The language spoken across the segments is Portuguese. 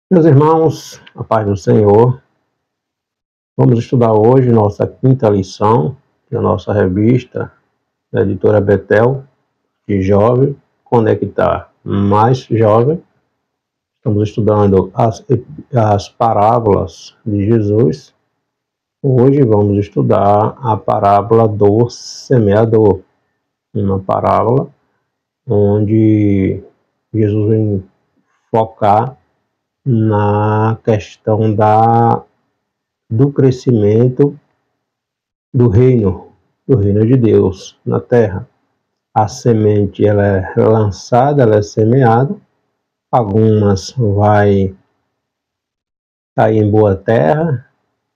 Meus irmãos, a paz do Senhor, vamos estudar hoje nossa quinta lição da nossa revista da editora Betel, de Jovem, Conectar Mais Jovem. Estamos estudando as parábolas de Jesus. Hoje vamos estudar a parábola do semeador, uma parábola onde Jesus vem focar na questão do crescimento do reino de Deus na terra. A semente ela é lançada, ela é semeada, algumas vai cair em boa terra,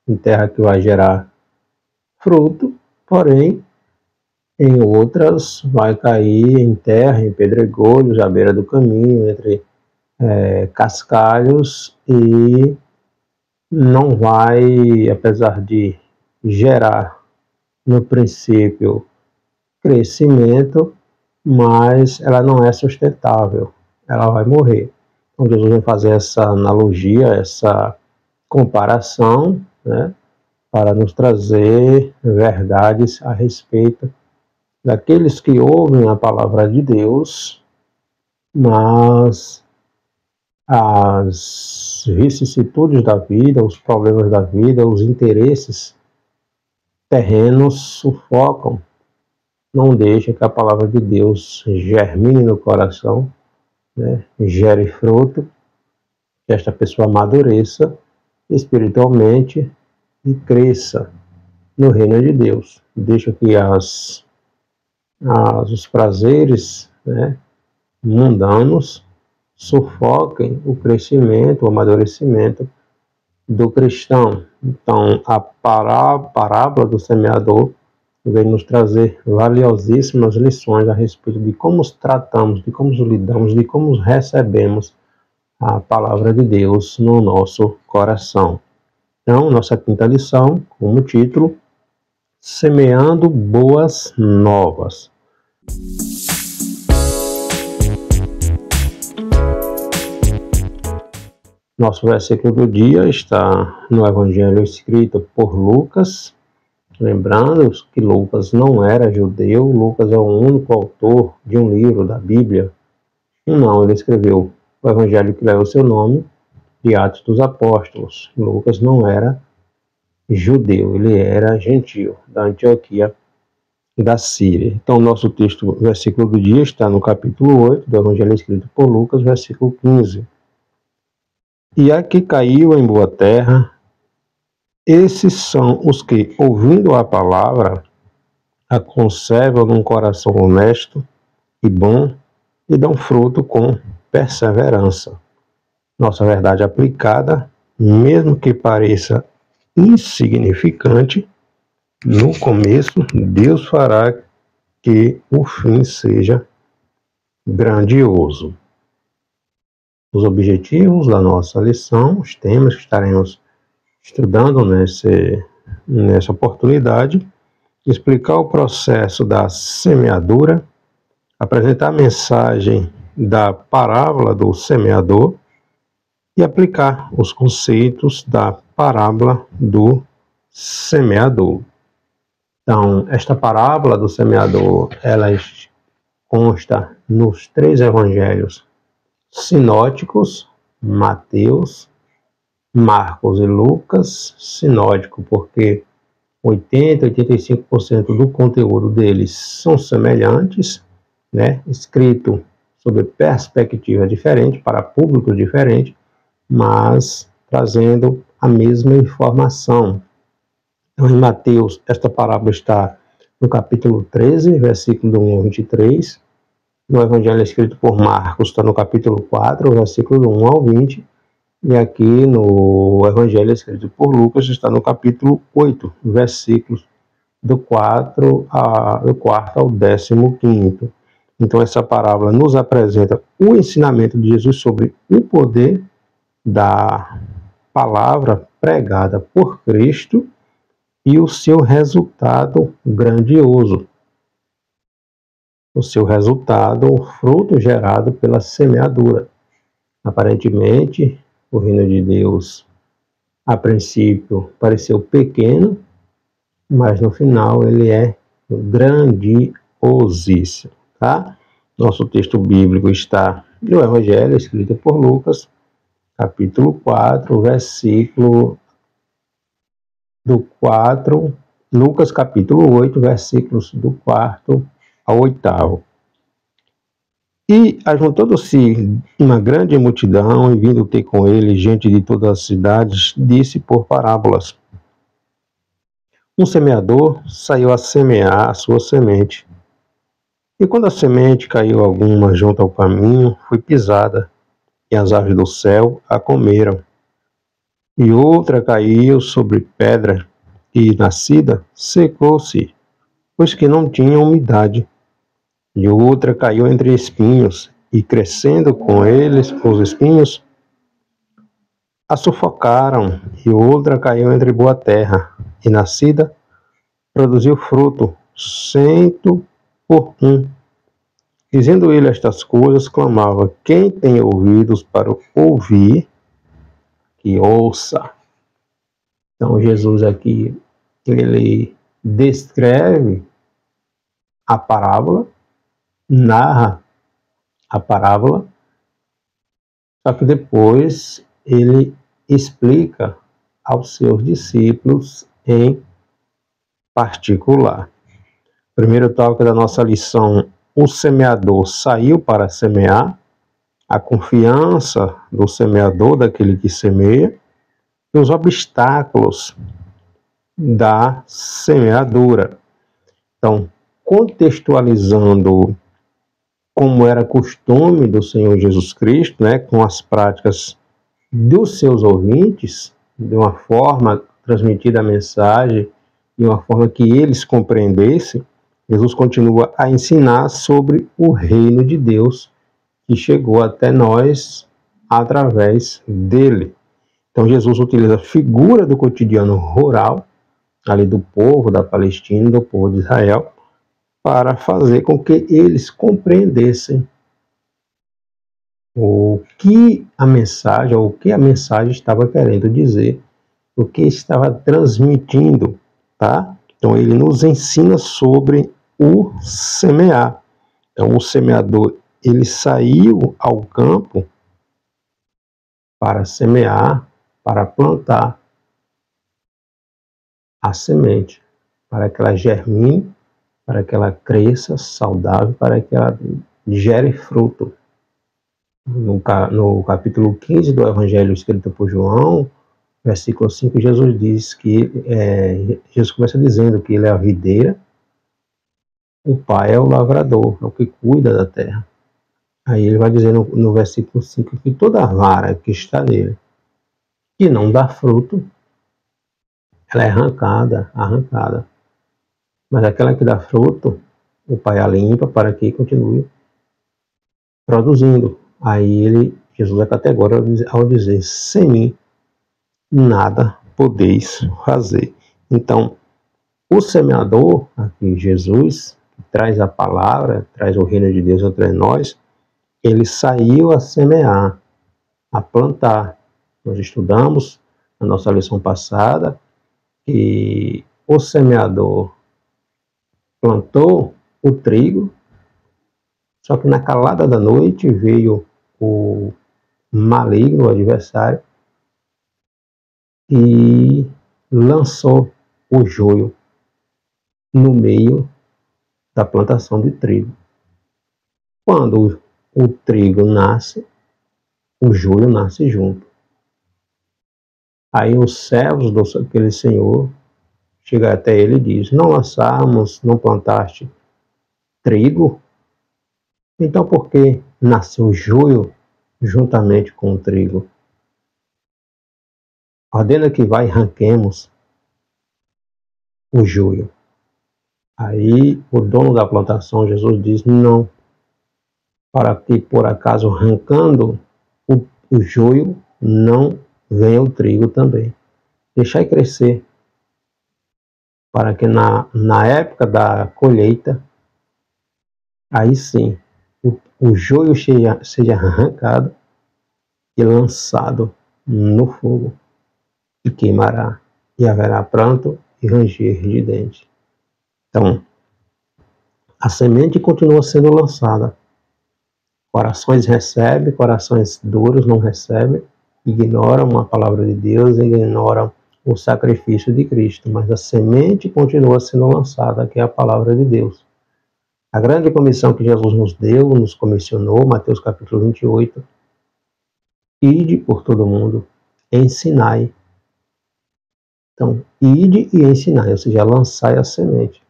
em terra que vai gerar fruto, porém em outras vai cair em terra, em pedregulhos, à beira do caminho, entre cascalhos, e não vai, apesar de gerar no princípio crescimento, mas ela não é sustentável, ela vai morrer. Então Jesus vai fazer essa analogia, essa comparação, né, para nos trazer verdades a respeito daqueles que ouvem a palavra de Deus, mas as vicissitudes da vida, os problemas da vida, os interesses terrenos sufocam, não deixa que a palavra de Deus germine no coração, né, gere fruto, que esta pessoa amadureça espiritualmente e cresça no reino de Deus. Deixa que os prazeres, né, mundanos sufoquem o crescimento, o amadurecimento do cristão. Então, a parábola do semeador vem nos trazer valiosíssimas lições a respeito de como tratamos, de como lidamos, de como recebemos a palavra de Deus no nosso coração. Então, nossa quinta lição, como título, Semeando Boas Novas. Nosso versículo do dia está no Evangelho escrito por Lucas. Lembrando que Lucas não era judeu, Lucas é o único autor de um livro da Bíblia. Não, ele escreveu o Evangelho que leva o seu nome, de Atos dos Apóstolos. Lucas não era judeu, ele era gentio, da Antioquia da Síria. Então, nosso texto, versículo do dia, está no capítulo 8 do Evangelho escrito por Lucas, versículo 15. E a que caiu em boa terra, esses são os que, ouvindo a palavra, a conservam num coração honesto e bom e dão fruto com perseverança. Nossa verdade aplicada, mesmo que pareça insignificante, no começo, Deus fará que o fim seja grandioso. Os objetivos da nossa lição, os temas que estaremos estudando nessa oportunidade, explicar o processo da semeadura, apresentar a mensagem da parábola do semeador e aplicar os conceitos da parábola do semeador. Então, esta parábola do semeador, ela consta nos 3 evangelhos sinóticos, Mateus, Marcos e Lucas. Sinótico porque 85% do conteúdo deles são semelhantes, né? Escrito sob perspectiva diferente, para público diferente, mas trazendo a mesma informação. Então, em Mateus, esta parábola está no capítulo 13, versículo 1 ao 23. No Evangelho escrito por Marcos, está no capítulo 4, versículo 1 ao 20. E aqui no Evangelho escrito por Lucas, está no capítulo 8, versículos do 4 ao 15. Então, essa parábola nos apresenta o ensinamento de Jesus sobre o poder da palavra pregada por Cristo e o seu resultado grandioso. O seu resultado, o fruto gerado pela semeadura. Aparentemente, O reino de Deus, a princípio, pareceu pequeno, mas no final ele é grandiosíssimo, tá? Nosso texto bíblico está no Evangelho, escrito por Lucas, capítulo 4, versículo do 4, Lucas capítulo 8, versículos do 4 ao 8. E ajuntando-se uma grande multidão, e vindo ter com ele gente de todas as cidades, disse por parábolas: um semeador saiu a semear a sua semente. E quando a semente caiu alguma junto ao caminho, foi pisada, e as aves do céu a comeram. E outra caiu sobre pedra, e nascida, secou-se, pois que não tinha umidade. E outra caiu entre espinhos, e crescendo com eles os espinhos, a sufocaram. E outra caiu entre boa terra, e nascida, produziu fruto, 100 por 1. Dizendo ele estas coisas, clamava: quem tem ouvidos para ouvir, que ouça. Então Jesus aqui, ele descreve a parábola, narra a parábola, só que depois ele explica aos seus discípulos em particular. Primeiro tópico da nossa lição: o semeador saiu para semear, a confiança do semeador, daquele que semeia, e os obstáculos da semeadura. Então, contextualizando como era costume do Senhor Jesus Cristo, né, com as práticas dos seus ouvintes, de uma forma transmitida a mensagem, de uma forma que eles compreendessem, Jesus continua a ensinar sobre o reino de Deus que chegou até nós através dele. Então Jesus utiliza a figura do cotidiano rural, ali do povo da Palestina, do povo de Israel, para fazer com que eles compreendessem o que a mensagem estava querendo dizer, o que estava transmitindo, tá? Então ele nos ensina sobre o semear. Então o semeador, ele saiu ao campo para semear, para plantar a semente, para que ela germine, para que ela cresça saudável, para que ela gere fruto. No capítulo 15 do Evangelho escrito por João, versículo 5, Jesus diz que, Jesus começa dizendo que ele é a videira, o Pai é o lavrador, é o que cuida da terra. Aí ele vai dizer no versículo 5 que toda vara que está nele, que não dá fruto, ela é arrancada. Mas aquela que dá fruto, o Pai a limpa para que continue produzindo. Aí Jesus é categórico ao dizer: sem mim nada podeis fazer. Então, o semeador, aqui Jesus, que traz a palavra, traz o reino de Deus entre nós, ele saiu a semear, a plantar. Nós estudamos na nossa lição passada que o semeador plantou o trigo, só que na calada da noite veio o maligno, o adversário, e lançou o joio no meio da plantação de trigo. Quando o trigo nasce, o joio nasce junto. Aí os servos daquele senhor chegam até ele e dizem: não lançamos, não plantaste trigo? Então por que nasceu joio juntamente com o trigo? Ordena que vai e arranquemos o joio. Aí o dono da plantação, Jesus, diz: não, para que por acaso arrancando o joio não venha o trigo também. Deixai crescer, para que na época da colheita, aí sim, o joio seja arrancado e lançado no fogo, e queimará, e haverá pranto e ranger de dentes. Então, a semente continua sendo lançada. Corações recebem, corações duros não recebem, ignoram a palavra de Deus, ignoram o sacrifício de Cristo, mas a semente continua sendo lançada, que é a palavra de Deus. A grande comissão que Jesus nos deu, nos comissionou, Mateus capítulo 28, ide por todo mundo, ensinai. Então, ide e ensinai, ou seja, lançai a semente.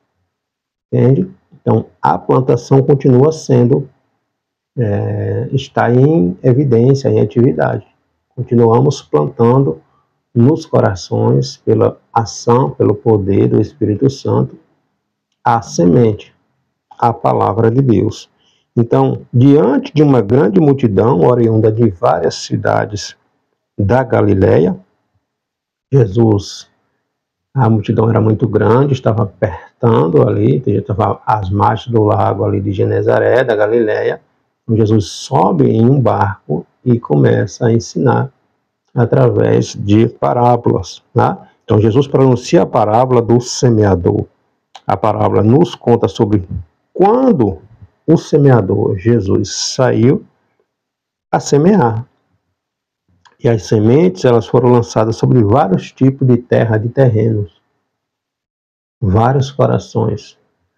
Entende? Então, a plantação continua sendo, está em evidência, em atividade. Continuamos plantando nos corações, pela ação, pelo poder do Espírito Santo, a semente, a palavra de Deus. Então, diante de uma grande multidão, oriunda de várias cidades da Galileia, Jesus, a multidão era muito grande, estava apertando ali, estava às margens do lago ali de Genezaré, da Galileia. Jesus sobe em um barco e começa a ensinar através de parábolas. Né? Então, Jesus pronuncia a parábola do semeador. A parábola nos conta sobre quando o semeador, Jesus, saiu a semear. E as sementes, elas foram lançadas sobre vários tipos de terra, de terrenos. Vários corações,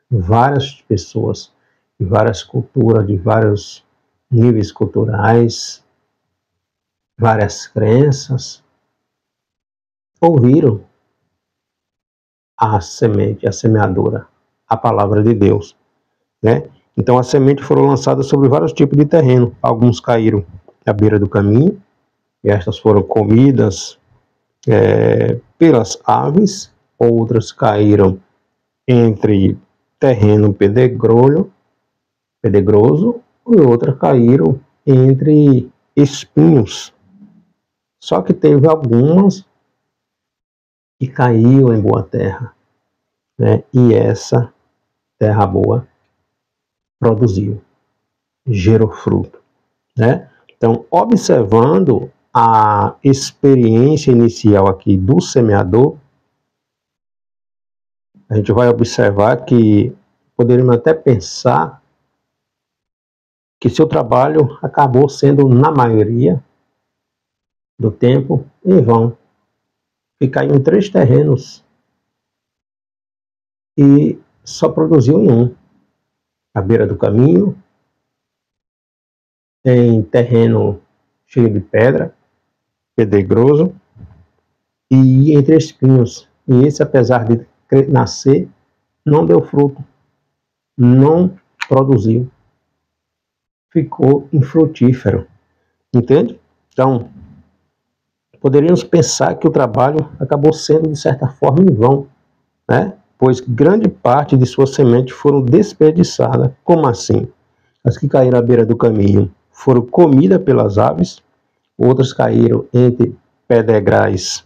várias pessoas, de várias culturas, de vários níveis culturais, várias crenças, ouviram a semente, a semeadura, a palavra de Deus, né? Então as sementes foram lançadas sobre vários tipos de terreno. Alguns caíram à beira do caminho, e estas foram comidas pelas aves. Outras caíram entre terreno pedregoso, e outras caíram entre espinhos. Só que teve algumas que caíram em boa terra, né? E essa terra boa produziu, gerou fruto, né? Então, observando a experiência inicial aqui do semeador, a gente vai observar que poderíamos até pensar que seu trabalho acabou sendo, na maioria do tempo, em vão. E caiu em 3 terrenos e só produziu em um. À beira do caminho, em terreno cheio de pedra, pedregoso, e entre espinhos. E esse, apesar de nascer, não deu fruto, não produziu, ficou infrutífero. Entende? Então, poderíamos pensar que o trabalho acabou sendo, de certa forma, em vão, né? Pois grande parte de suas sementes foram desperdiçadas. Como assim? As que caíram à beira do caminho foram comidas pelas aves, outras caíram entre pedregais,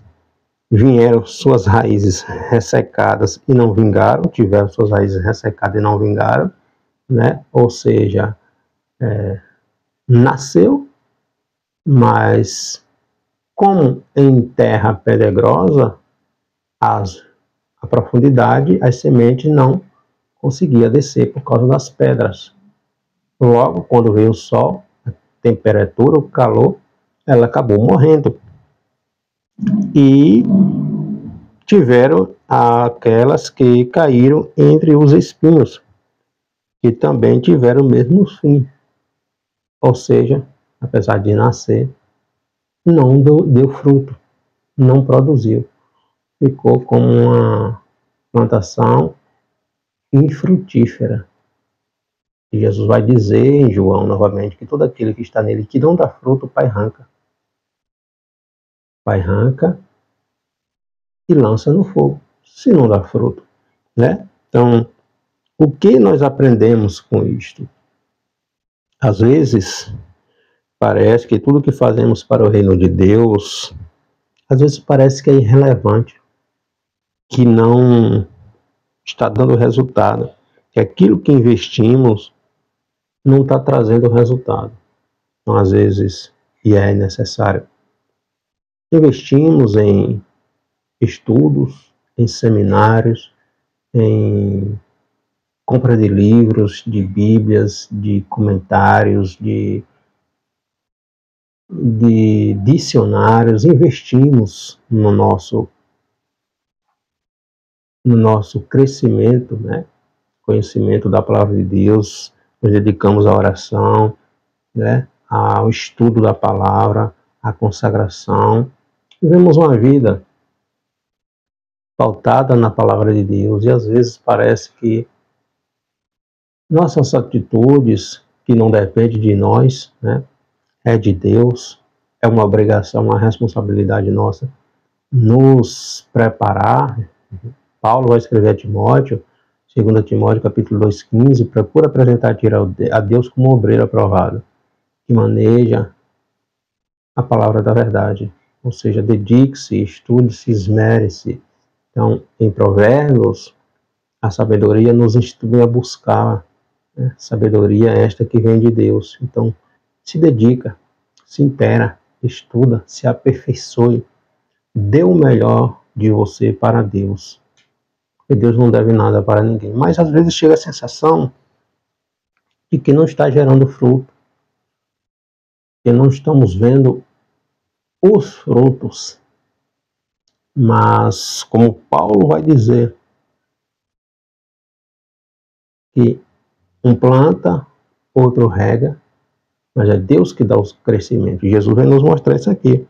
vieram suas raízes ressecadas e não vingaram, tiveram suas raízes ressecadas e não vingaram, né? Ou seja, nasceu, mas como em terra pedregosa, a profundidade, as sementes não conseguia descer por causa das pedras. Logo, quando veio o sol, a temperatura, o calor, ela acabou morrendo. E tiveram aquelas que caíram entre os espinhos, que também tiveram o mesmo fim. Ou seja, apesar de nascer, não deu fruto, não produziu. Ficou como uma plantação infrutífera. E Jesus vai dizer em João novamente que todo aquele que está nele que não dá fruto, o Pai arranca. O Pai arranca e lança no fogo, se não dá fruto, né? Então, o que nós aprendemos com isto? Às vezes, parece que tudo que fazemos para o reino de Deus, às vezes parece que é irrelevante, que não está dando resultado, que aquilo que investimos não está trazendo resultado. Então, às vezes, e é necessário Investimos em estudos, em seminários, em compra de livros, de bíblias, de comentários, de dicionários, investimos no nosso crescimento, né? Conhecimento da palavra de Deus, nos dedicamos à oração, né? Ao estudo da palavra, à consagração. Vivemos uma vida pautada na palavra de Deus e às vezes parece que nossas atitudes, que não dependem de nós, né? É de Deus, é uma obrigação, uma responsabilidade nossa nos preparar. Paulo vai escrever a Timóteo, 2 Timóteo capítulo 2,15, procura apresentar a Deus como um obreiro aprovado, que maneja a palavra da verdade, ou seja, dedique-se, estude-se, esmere-se. Então, em Provérbios, a sabedoria nos instrui a buscar, né? Sabedoria esta que vem de Deus. Então, se dedica, se intera, estuda, se aperfeiçoe, dê o melhor de você para Deus. Porque Deus não deve nada para ninguém. Mas às vezes chega a sensação de que não está gerando fruto, que não estamos vendo os frutos. Mas, como Paulo vai dizer, que um planta, outro rega, mas é Deus que dá o crescimento. E Jesus vai nos mostrar isso aqui.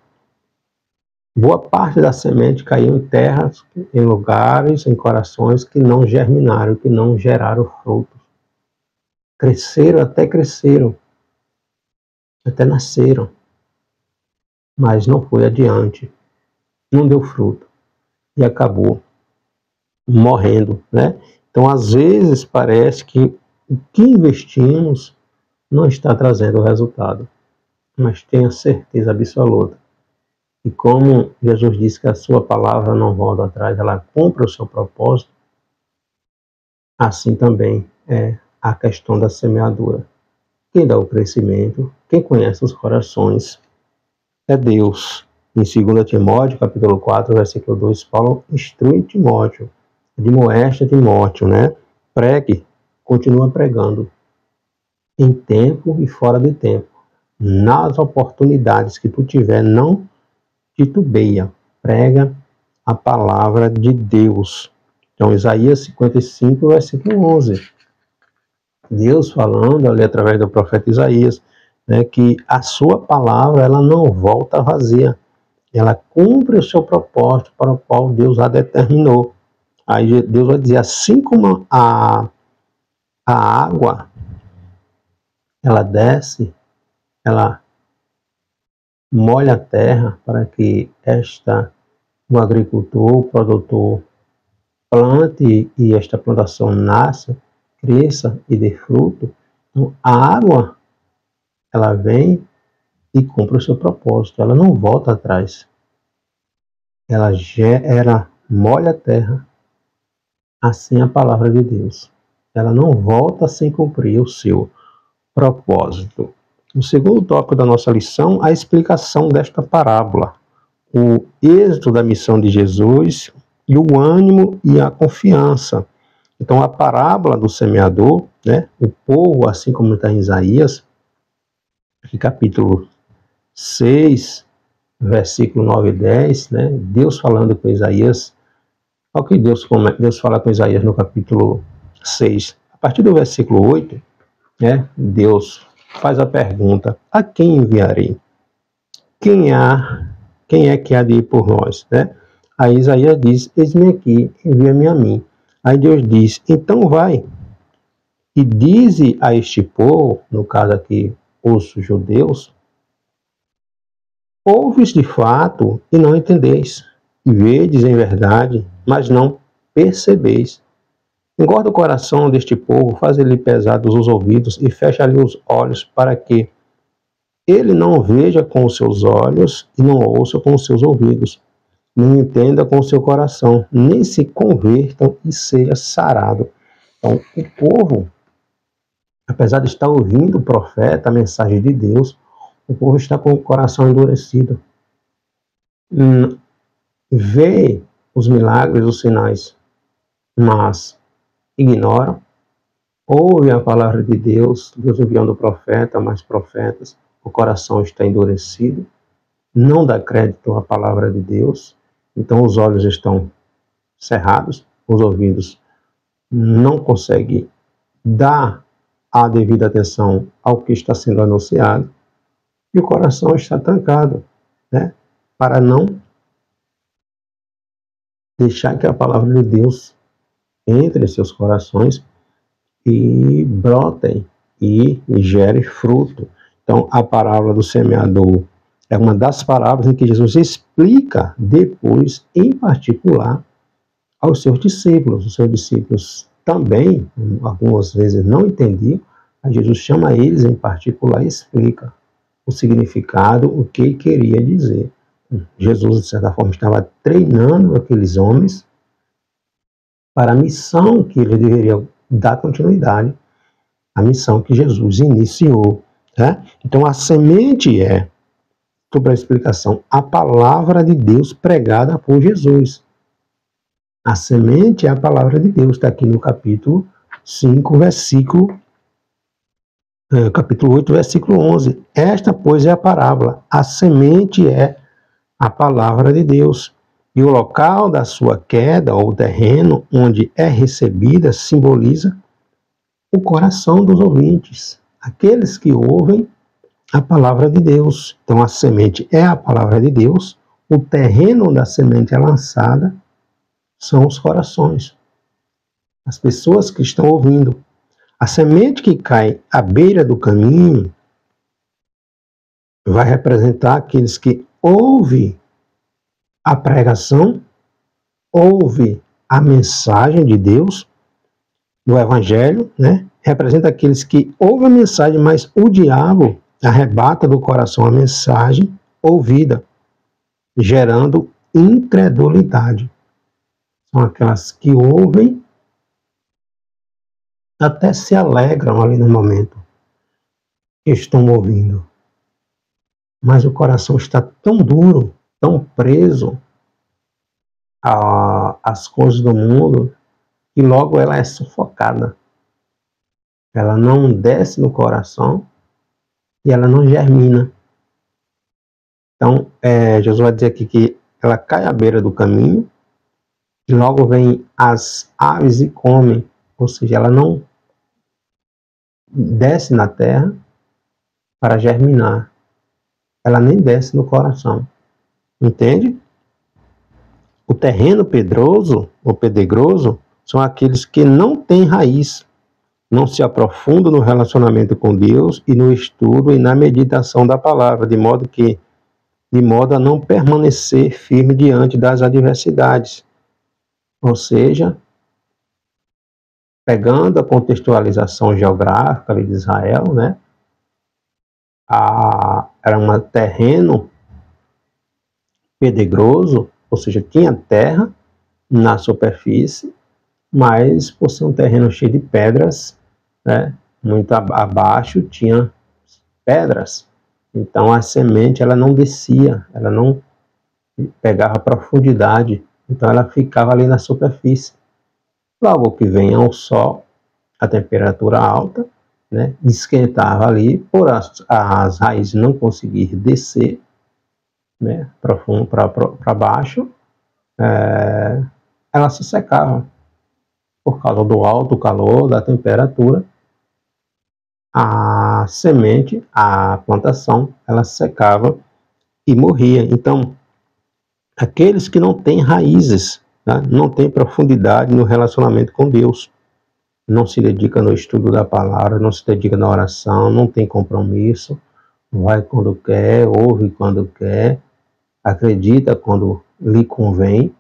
Boa parte da semente caiu em terras, em lugares, em corações que não germinaram, que não geraram frutos. Cresceram, até nasceram, mas não foi adiante, não deu fruto e acabou morrendo, né? Então, às vezes parece que o que investimos não está trazendo resultado, mas tenha certeza absoluta. E como Jesus disse que a sua palavra não volta atrás, ela cumpre o seu propósito, assim também é a questão da semeadura. Quem dá o crescimento, quem conhece os corações, é Deus. Em 2 Timóteo, capítulo 4, versículo 2, Paulo instrui Timóteo, admoesta Timóteo, né? Pregue, continua pregando, em tempo e fora de tempo. Nas oportunidades que tu tiver, não titubeia, prega a palavra de Deus. Então, Isaías 55, versículo 11. Deus falando ali através do profeta Isaías, né, que a sua palavra ela não volta vazia. Ela cumpre o seu propósito para o qual Deus a determinou. Aí Deus vai dizer, assim como a água, ela desce, ela molha a terra para que o agricultor, o produtor, plante e esta plantação nasça, cresça e dê fruto. Então, a água, ela vem e cumpre o seu propósito, ela não volta atrás. Ela molha a terra, assim a palavra de Deus. Ela não volta sem cumprir o seu propósito. O segundo tópico da nossa lição, a explicação desta parábola. O êxito da missão de Jesus e o ânimo e a confiança. Então, a parábola do semeador, né, o povo, assim como está em Isaías, capítulo 6, versículo 9 e 10, né, Deus falando com Isaías, olha o que Deus fala com Isaías no capítulo 6. A partir do versículo 8, né, Deus faz a pergunta, a quem enviarei? Quem é que há de ir por nós? Né? Aí Isaías diz, eis-me aqui, envia-me a mim. Aí Deus diz, então vai, e dize a este povo, no caso aqui, os judeus, ouves de fato e não entendeis, e vedes em verdade, mas não percebeis. Engorda o coração deste povo, faz-lhe pesados os ouvidos e fecha-lhe os olhos para que ele não veja com os seus olhos e não ouça com os seus ouvidos, nem entenda com o seu coração, nem se convertam e seja sarado. Então, o povo, apesar de estar ouvindo o profeta, a mensagem de Deus, o povo está com o coração endurecido. vê os milagres, os sinais, mas ignoram, ouve a palavra de Deus, Deus enviando o profeta, mais profetas, o coração está endurecido, não dá crédito à palavra de Deus, então os olhos estão cerrados, os ouvidos não conseguem dar a devida atenção ao que está sendo anunciado, e o coração está trancado, né? Para não deixar que a palavra de Deus entre em seus corações e brotem e gere fruto. Então, a parábola do semeador é uma das parábolas em que Jesus explica depois, em particular, aos seus discípulos. Os seus discípulos também, algumas vezes, não entendiam, mas Jesus chama eles em particular e explica o significado, o que queria dizer. Jesus, de certa forma, estava treinando aqueles homens para a missão que ele deveria dar continuidade, a missão que Jesus iniciou. Né? Então, a semente é, sobre a explicação, a palavra de Deus pregada por Jesus. A semente é a palavra de Deus, está aqui no capítulo 5, capítulo 8, versículo 11. Esta, pois, é a parábola. A semente é a palavra de Deus. E o local da sua queda, ou terreno, onde é recebida, simboliza o coração dos ouvintes, aqueles que ouvem a palavra de Deus. Então, a semente é a palavra de Deus, o terreno da semente é lançada são os corações, as pessoas que estão ouvindo. A semente que cai à beira do caminho vai representar aqueles que ouvem a pregação, ouvem a mensagem de Deus, do Evangelho, né? Representa aqueles que ouvem a mensagem, mas o diabo arrebata do coração a mensagem ouvida, gerando incredulidade. São aquelas que ouvem, até se alegram ali no momento que estão ouvindo. Mas o coração está tão duro, tão preso às coisas do mundo, que logo ela é sufocada. Ela não desce no coração e ela não germina. Então, Jesus vai dizer aqui que ela cai à beira do caminho e logo vem as aves e comem. Ou seja, ela não desce na terra para germinar. Ela nem desce no coração. Entende? O terreno pedroso ou pedregoso são aqueles que não têm raiz, não se aprofundam no relacionamento com Deus e no estudo e na meditação da palavra, de modo a não permanecer firme diante das adversidades. Ou seja, pegando a contextualização geográfica de Israel, né? Era um terreno pedregoso, ou seja, tinha terra na superfície, mas por ser um terreno cheio de pedras, né, muito abaixo tinha pedras. Então a semente ela não descia, ela não pegava profundidade, então ela ficava ali na superfície. Logo que venha o sol, a temperatura alta, né, esquentava ali, por as raízes não conseguir descer, né, para baixo, ela se secava. Por causa do alto calor, da temperatura, a semente, a plantação, ela secava e morria. Então, aqueles que não têm raízes, né, não têm profundidade no relacionamento com Deus, não se dedica no estudo da palavra, não se dedica na oração, não tem compromisso, vai quando quer, ouve quando quer, acredita quando lhe convém.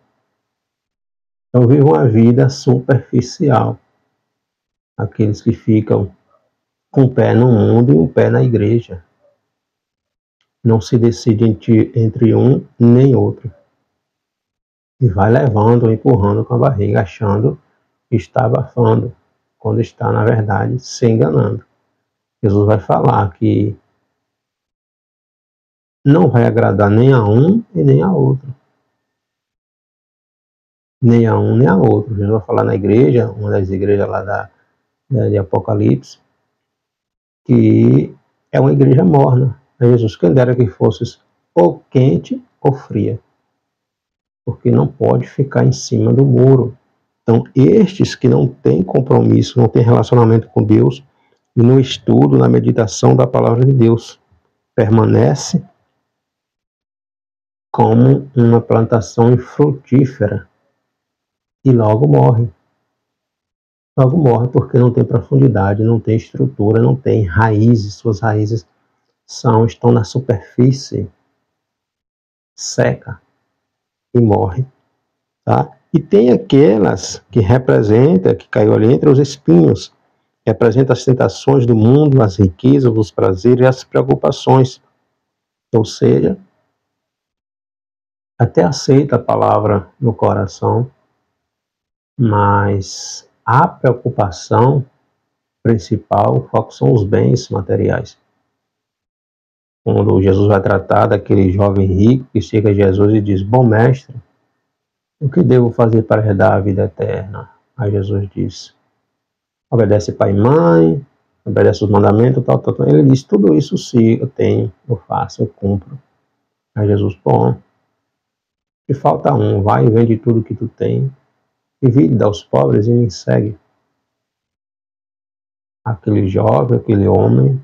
Então, vive uma vida superficial. Aqueles que ficam com um pé no mundo e um pé na igreja. Não se decide entre um nem outro. E vai levando, empurrando com a barriga, achando que está abafando, quando está, na verdade, se enganando. Jesus vai falar que não vai agradar nem a um e nem a outro. nem a um nem a outro. Jesus vai falar na igreja, uma das igrejas lá de Apocalipse, que é uma igreja morna. Jesus, quem dera que fosses ou quente ou fria, porque não pode ficar em cima do muro. Então, estes que não têm compromisso, não têm relacionamento com Deus, e no estudo, na meditação da palavra de Deus, permanece como uma plantação infrutífera e logo morre. Logo morre porque não tem profundidade, não tem estrutura, não tem raízes. Suas raízes estão na superfície, seca e morre. Tá? E tem aquelas que representa, que caiu ali entre os espinhos, representa as tentações do mundo, as riquezas, os prazeres e as preocupações. Ou seja, até aceita a palavra no coração, mas a preocupação principal, o foco são os bens materiais. Quando Jesus vai tratar daquele jovem rico que chega a Jesus e diz: bom mestre, o que devo fazer para herdar a vida eterna? Aí Jesus diz: obedece pai e mãe, obedece os mandamentos, tal. Ele diz: tudo isso sim, eu tenho, eu faço, eu cumpro. Aí Jesus: bom, te falta um, vai e vende tudo que tu tem, e vende aos pobres e me segue. Aquele jovem, aquele homem,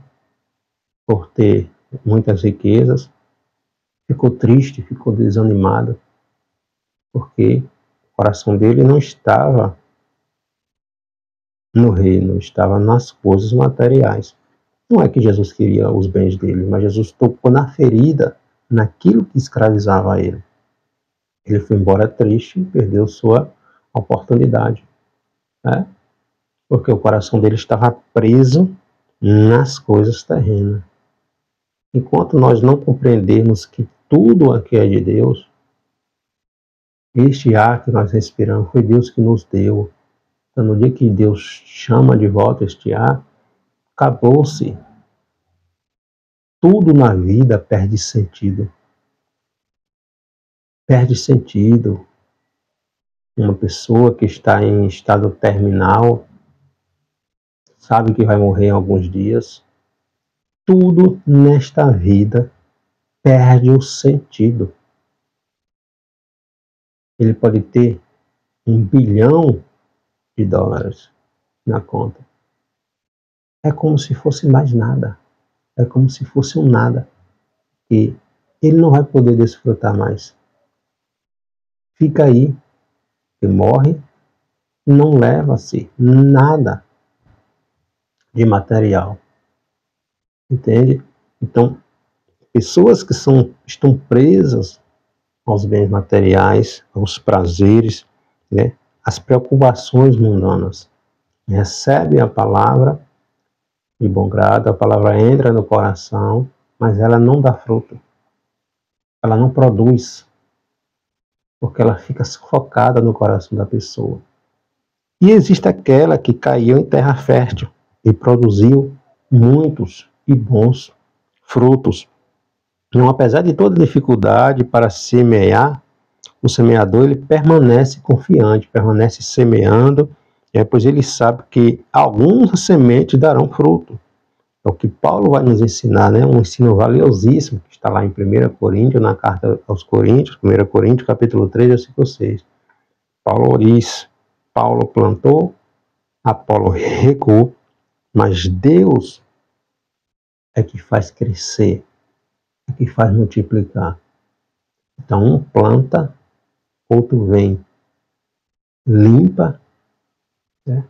por ter muitas riquezas, ficou triste, ficou desanimado, porque o coração dele não estava no reino, estava nas coisas materiais. Não é que Jesus queria os bens dele, mas Jesus tocou na ferida, naquilo que escravizava ele. Ele foi embora triste e perdeu sua oportunidade, né? Porque o coração dele estava preso nas coisas terrenas. Enquanto nós não compreendermos que tudo aqui é de Deus, este ar que nós respiramos foi Deus que nos deu. Então, no dia que Deus chama de volta este ar, acabou-se. Tudo na vida perde sentido. Perde sentido. Uma pessoa que está em estado terminal, sabe que vai morrer em alguns dias. Tudo nesta vida perde o sentido. Ele pode ter $1 bilhão na conta. É como se fosse mais nada. É como se fosse um nada. E ele não vai poder desfrutar mais. Fica aí, e morre, não leva-se nada de material. Entende? Então, pessoas que estão presas aos bens materiais, aos prazeres, né, às preocupações mundanas, recebem a palavra de bom grado, a palavra entra no coração, mas ela não dá fruto. Ela não produz, porque ela fica sufocada no coração da pessoa. E existe aquela que caiu em terra fértil e produziu muitos e bons frutos. Então, apesar de toda dificuldade para semear, o semeador ele permanece confiante, permanece semeando, pois ele sabe que algumas sementes darão fruto. É o que Paulo vai nos ensinar, né? Um ensino valiosíssimo, que está lá em 1 Coríntios, na carta aos Coríntios, 1 Coríntios, capítulo 3, versículo 6. Paulo diz: Paulo plantou, Apolo regou, mas Deus é que faz crescer, é que faz multiplicar. Então, um planta, outro vem, limpa, né?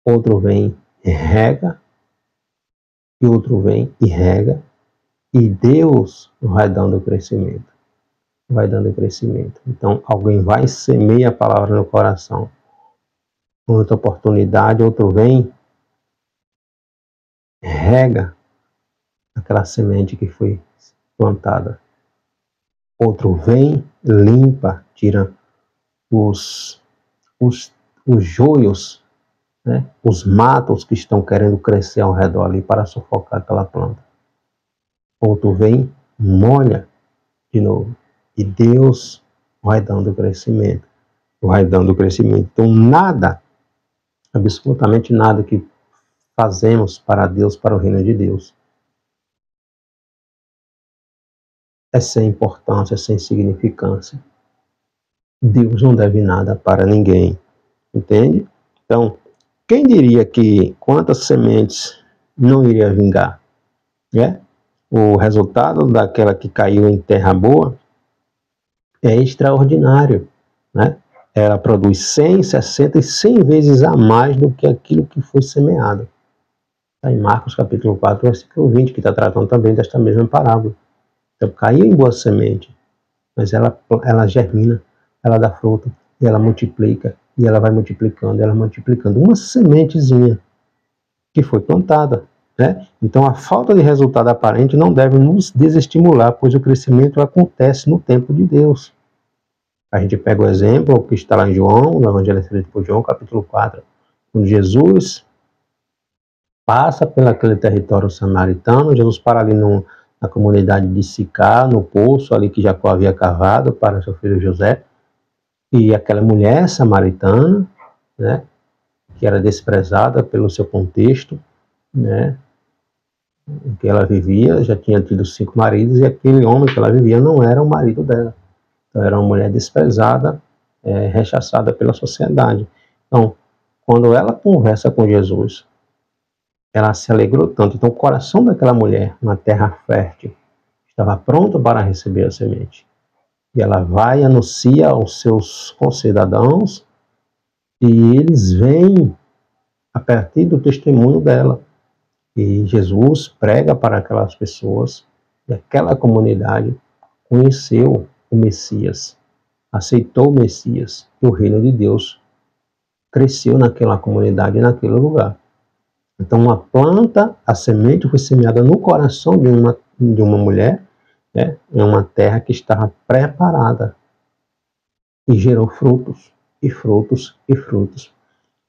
Outro vem, rega, e outro vem e rega, e Deus vai dando crescimento. Vai dando crescimento. Então, alguém vai semear a palavra no coração. Outra oportunidade, outro vem, rega aquela semente que foi plantada. Outro vem, limpa, tira os joios, né? Os matos que estão querendo crescer ao redor ali para sufocar aquela planta. Outro vem, molha de novo. E Deus vai dando crescimento, vai dando crescimento. Então nada, absolutamente nada que fazemos para Deus, para o reino de Deus, é sem importância, é sem significância. Deus não deve nada para ninguém, entende? Então, quem diria que quantas sementes não iria vingar, né? O resultado daquela que caiu em terra boa é extraordinário, né? Ela produz 100, 60 e 100 vezes a mais do que aquilo que foi semeado. Está em Marcos capítulo 4, versículo 20, que está tratando também desta mesma parábola. Então, caiu em boa semente, mas ela germina, ela dá fruto, e ela multiplica, e ela vai multiplicando, ela multiplicando. Uma sementezinha que foi plantada, né? Então, a falta de resultado aparente não deve nos desestimular, pois o crescimento acontece no tempo de Deus. A gente pega o exemplo que está lá em João, no Evangelho escrito por João, capítulo 4, quando Jesus passa pelaquele território samaritano, Jesus para ali na comunidade de Sicá, no poço ali que Jacó havia cavado para seu filho José, e aquela mulher samaritana, né, que era desprezada pelo seu contexto, né, em que ela vivia, já tinha tido 5 maridos, e aquele homem que ela vivia não era o marido dela. Então, era uma mulher desprezada, rechaçada pela sociedade. Então, quando ela conversa com Jesus, ela se alegrou tanto. Então, o coração daquela mulher, na terra fértil, estava pronto para receber a semente. E ela vai e anuncia aos seus concidadãos, e eles vêm a partir do testemunho dela. E Jesus prega para aquelas pessoas, e aquela comunidade conheceu o Messias, aceitou o Messias, e o reino de Deus cresceu naquela comunidade, naquele lugar. Então, uma planta, a semente foi semeada no coração de uma mulher, né, em uma terra que estava preparada, e gerou frutos, e frutos, e frutos,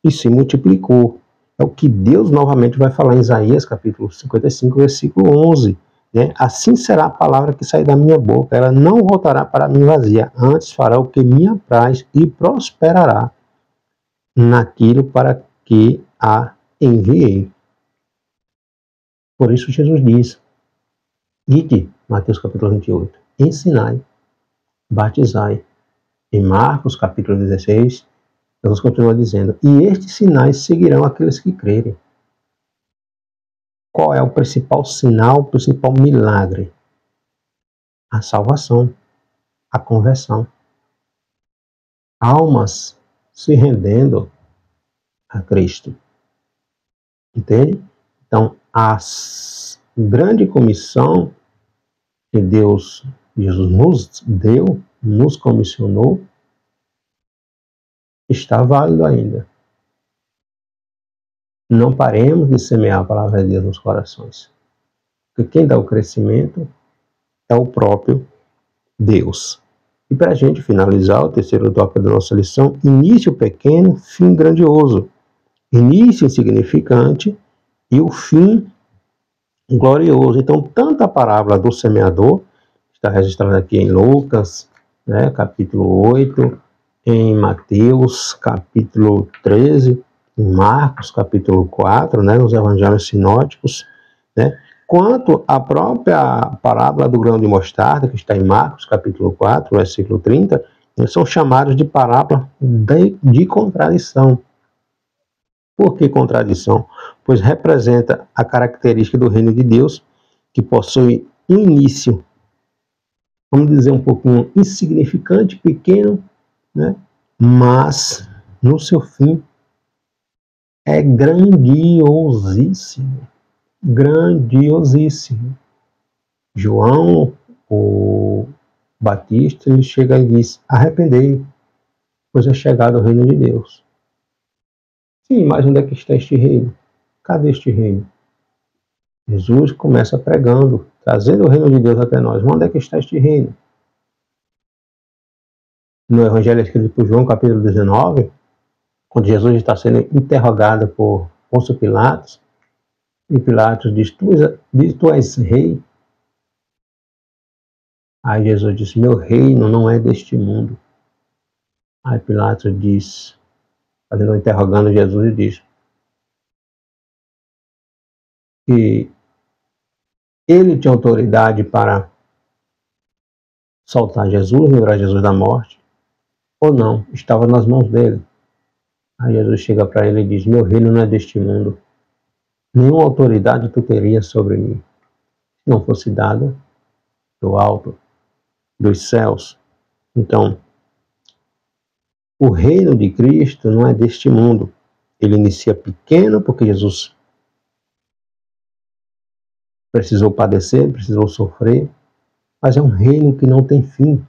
e se multiplicou. É o que Deus novamente vai falar em Isaías, capítulo 55, versículo 11. Né? Assim será a palavra que sair da minha boca, ela não voltará para mim vazia, antes fará o que me apraz e prosperará naquilo para que a enviei. Por isso Jesus diz, ide, Mateus capítulo 28, ensinai, batizai. Em Marcos capítulo 16, Jesus continua dizendo, e estes sinais seguirão aqueles que crerem. Qual é o principal sinal, o principal milagre? A salvação, a conversão. Almas se rendendo a Cristo. Entende? Então, a grande comissão que Jesus nos deu, nos comissionou, está válido ainda. Não paremos de semear a palavra de Deus nos corações. Porque quem dá o crescimento é o próprio Deus. E para a gente finalizar, o terceiro tópico da nossa lição, início pequeno, fim grandioso. Início insignificante e o fim glorioso. Então, tanto a parábola do semeador, está registrada aqui em Lucas, né, capítulo 8, em Mateus, capítulo 13, em Marcos, capítulo 4, né, nos evangelhos sinóticos, né, quanto a própria parábola do grão de mostarda, que está em Marcos, capítulo 4, versículo 30, são chamados de parábola de contradição. Por que contradição? Pois representa a característica do reino de Deus, que possui um início, vamos dizer, um pouquinho insignificante, pequeno, né? Mas no seu fim é grandiosíssimo. Grandiosíssimo. João, o Batista, ele chega e diz, arrependei, pois é chegado o reino de Deus. Sim, mas onde é que está este reino? Cadê este reino? Jesus começa pregando, trazendo o reino de Deus até nós. Onde é que está este reino? No Evangelho escrito por João, capítulo 19, quando Jesus está sendo interrogado por Pôncio Pilatos, e Pilatos diz, tu és rei? Aí Jesus disse: meu reino não é deste mundo. Aí Pilatos diz, interrogando Jesus, e diz que ele tinha autoridade para soltar Jesus, livrar Jesus da morte, ou não, estava nas mãos dele. Aí Jesus chega para ele e diz: meu reino não é deste mundo. Nenhuma autoridade tu terias sobre mim, se não fosse dada do alto, dos céus. Então, o reino de Cristo não é deste mundo. Ele inicia pequeno, porque Jesus precisou padecer, precisou sofrer, mas é um reino que não tem fim.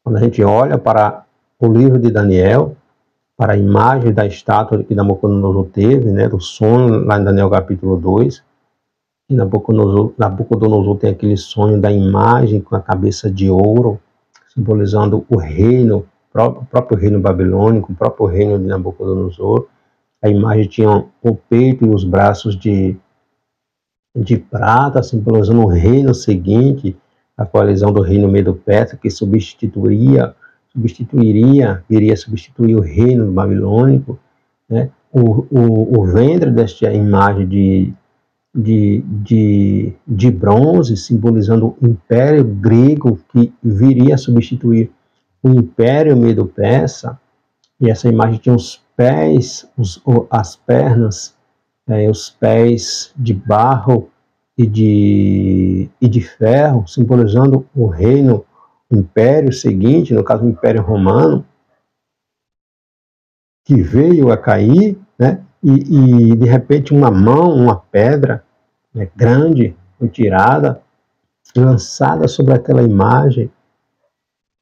Quando a gente olha para o livro de Daniel, para a imagem da estátua que Nabucodonosor teve, né, do sonho, lá em Daniel capítulo 2, e Nabucodonosor tem aquele sonho da imagem com a cabeça de ouro, simbolizando o reino, o próprio reino babilônico, o próprio reino de Nabucodonosor. A imagem tinha o peito e os braços de prata, simbolizando o reino seguinte, a coalizão do reino Medo-Persa, que viria substituir o reino babilônico, né? O ventre desta imagem de bronze, simbolizando o império grego que viria a substituir o império Medo-Persa, e essa imagem tinha os pés, as pernas, os pés de barro e de ferro, simbolizando o reino, o império seguinte, no caso o Império Romano, que veio a cair, né? E de repente uma mão, uma pedra, né, grande, foi tirada, lançada sobre aquela imagem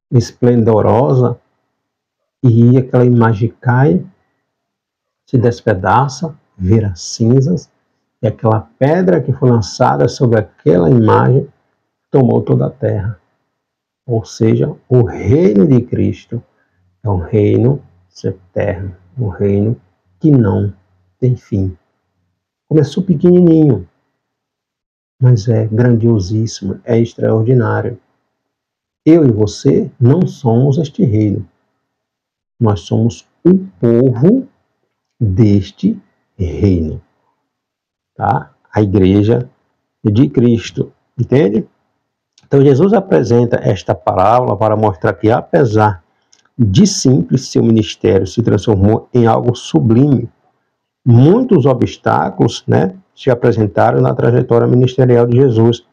esplendorosa, e aquela imagem cai, se despedaça, vira cinzas, e aquela pedra que foi lançada sobre aquela imagem tomou toda a terra. Ou seja, o reino de Cristo é um reino eterno, um reino que não tem fim. Começou pequenininho, mas é grandiosíssimo, é extraordinário. Eu e você não somos este reino. Nós somos o povo deste reino. Tá? A igreja de Cristo. Entende? Então Jesus apresenta esta parábola para mostrar que, apesar de simples, seu ministério se transformou em algo sublime. Muitos obstáculos, né, se apresentaram na trajetória ministerial de Jesus.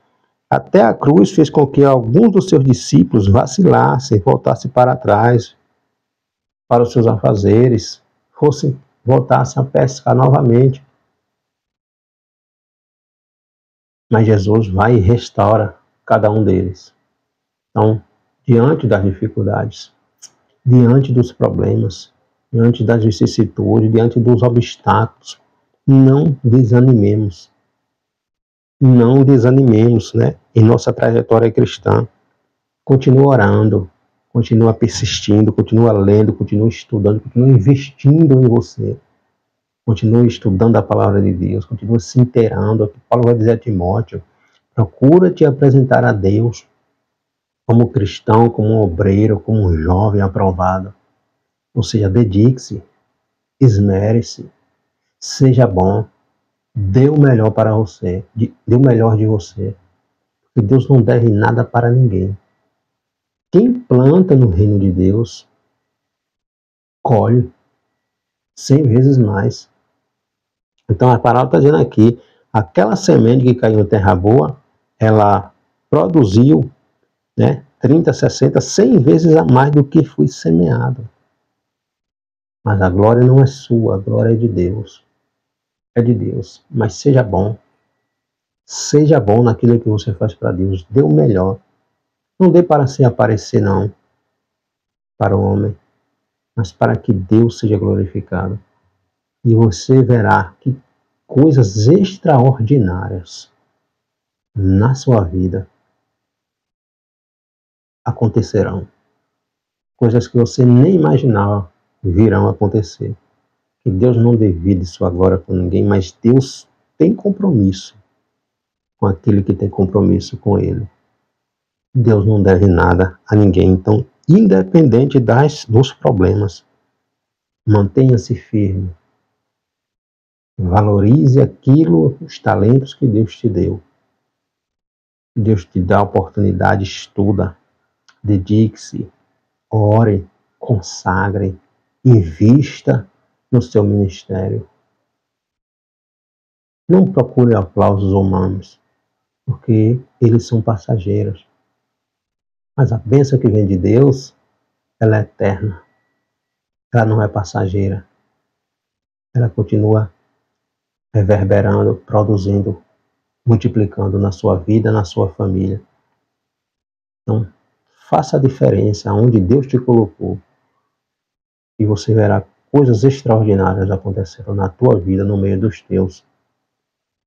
Até a cruz fez com que alguns dos seus discípulos vacilassem, voltassem para trás, para os seus afazeres, voltassem a pescar novamente. Mas Jesus vai e restaura cada um deles. Então, diante das dificuldades, diante dos problemas, diante das vicissitudes, diante dos obstáculos, não desanimemos. Não desanimemos, né? Em nossa trajetória cristã. Continua orando, continua persistindo, continua lendo, continua estudando, continua investindo em você. Continue estudando a palavra de Deus, continue se inteirando. Paulo vai dizer a Timóteo: procura te apresentar a Deus como cristão, como um obreiro, como um jovem aprovado. Ou seja, dedique-se, esmere-se, seja bom, dê o melhor para você, dê o melhor de você. Porque Deus não deve nada para ninguém. Quem planta no reino de Deus, colhe 100 vezes mais. Então a parábola está dizendo aqui, aquela semente que caiu em terra boa, ela produziu, né, 30, 60, 100 vezes a mais do que foi semeado. Mas a glória não é sua, a glória é de Deus. É de Deus. Mas seja bom. Seja bom naquilo que você faz para Deus. Dê o melhor. Não dê para se aparecer, não, para o homem, mas para que Deus seja glorificado. E você verá que coisas extraordinárias na sua vida acontecerão. Coisas que você nem imaginava virão acontecer. Que Deus não divide sua glória com ninguém, mas Deus tem compromisso com aquele que tem compromisso com Ele. Deus não deve nada a ninguém. Então, independente dos problemas, mantenha-se firme. Valorize aquilo, os talentos que Deus te deu. Deus te dá a oportunidade, estuda, dedique-se, ore, consagre, invista no seu ministério. Não procure aplausos humanos, porque eles são passageiros. Mas a bênção que vem de Deus, ela é eterna. Ela não é passageira. Ela continua reverberando, produzindo, multiplicando na sua vida, na sua família. Então, faça a diferença onde Deus te colocou e você verá coisas extraordinárias acontecendo na tua vida, no meio dos teus,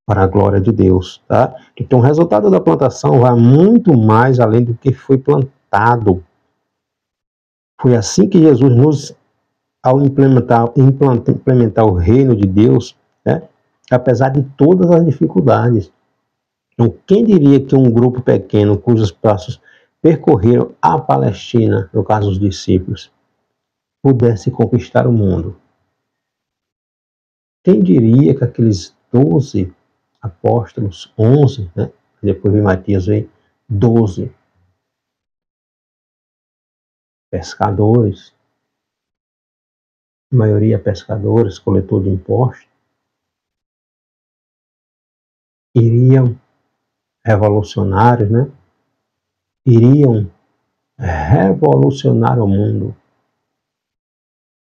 para a glória de Deus, tá? Então, o resultado da plantação vai muito mais além do que foi plantado. Foi assim que Jesus ao implementar o reino de Deus, né? Apesar de todas as dificuldades. Então, quem diria que um grupo pequeno, cujos passos percorreram a Palestina, no caso dos discípulos, pudesse conquistar o mundo? Quem diria que aqueles 12 apóstolos, 11, né? Depois de Matias vem 12 pescadores, a maioria pescadores, coletor de impostos, iriam revolucionários, né? Iriam revolucionar o mundo,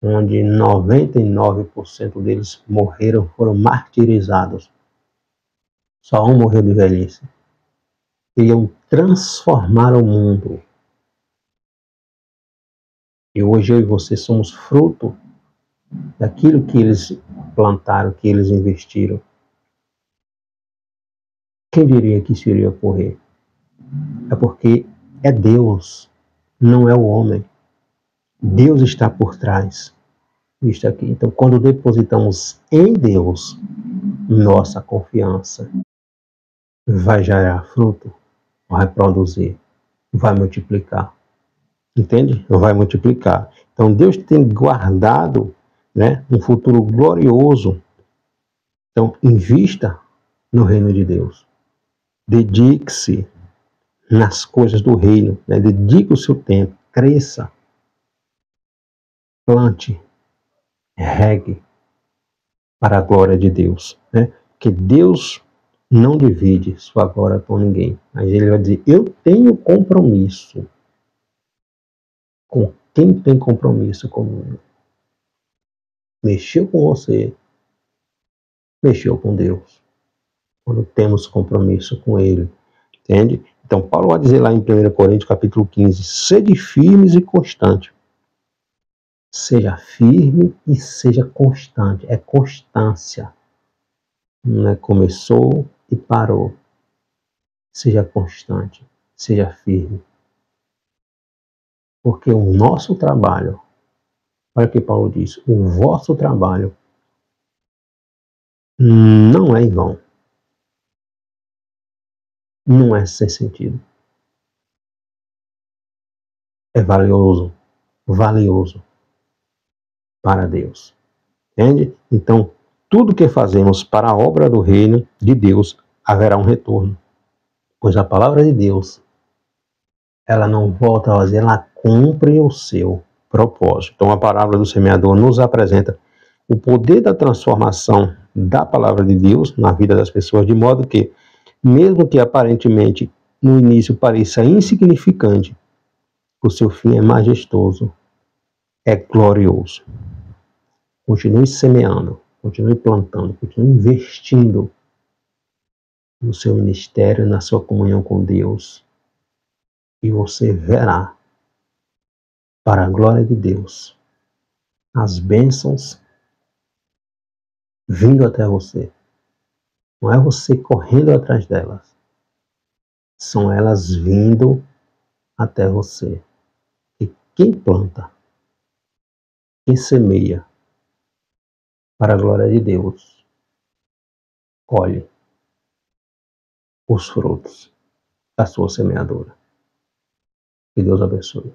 onde 99% deles morreram, foram martirizados. Só um morreu de velhice. Iriam transformar o mundo. E hoje eu e você somos fruto daquilo que eles plantaram, que eles investiram. Quem diria que isso iria ocorrer? É porque é Deus, não é o homem. Deus está por trás disto aqui. Então, quando depositamos em Deus nossa confiança, vai gerar fruto, vai produzir, vai multiplicar. Entende? Vai multiplicar. Então, Deus tem guardado, né, um futuro glorioso. Então, invista no reino de Deus. Dedique-se nas coisas do reino. Né? Dedique o seu tempo. Cresça. Plante. Regue para a glória de Deus. Né? Que Deus não divide sua glória com ninguém. Mas Ele vai dizer, eu tenho compromisso com quem tem compromisso comigo. Mexeu com você, mexeu com Deus. Quando temos compromisso com Ele. Entende? Então, Paulo vai dizer lá em 1 Coríntios, capítulo 15, sede firmes e constante. Seja firme e seja constante. É constância. Não é começou e parou. Seja constante. Seja firme. Porque o nosso trabalho, olha o que Paulo diz, o vosso trabalho não é em vão. Não é sem sentido. É valioso. Valioso para Deus. Entende? Então, tudo que fazemos para a obra do reino de Deus haverá um retorno. Pois a palavra de Deus, ela não volta a fazer, ela cumpre o seu propósito. Então, a palavra do semeador nos apresenta o poder da transformação da palavra de Deus na vida das pessoas, de modo que, mesmo que aparentemente no início pareça insignificante, o seu fim é majestoso, é glorioso. Continue semeando, continue plantando, continue investindo no seu ministério, na sua comunhão com Deus. E você verá, para a glória de Deus, as bênçãos vindo até você. Não é você correndo atrás delas. São elas vindo até você. E quem planta, quem semeia, para a glória de Deus, colhe os frutos da sua semeadura. Que Deus abençoe.